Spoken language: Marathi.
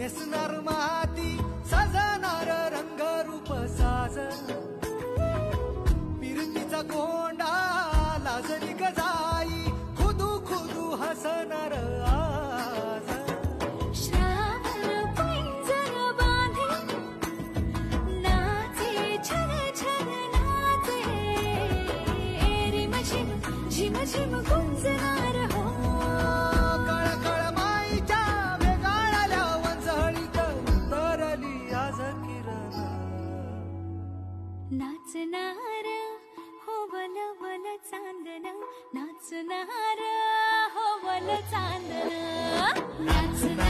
नेसणार माती सजणार रंगरूप साज पिरतीचा गोंडा लाजरी गजाई खुदू खुदू हसणार आज श्रावण पिंजर बांधे नाचे छन छन नाचे रिम झिम झिम झिम गुंजणार हो कळकळ माईच्या वेगाळल्या वंजळीत उतरली आज किरण नाचणार हो वल वल चांदन नाचणार हो वल चांदन नाचणार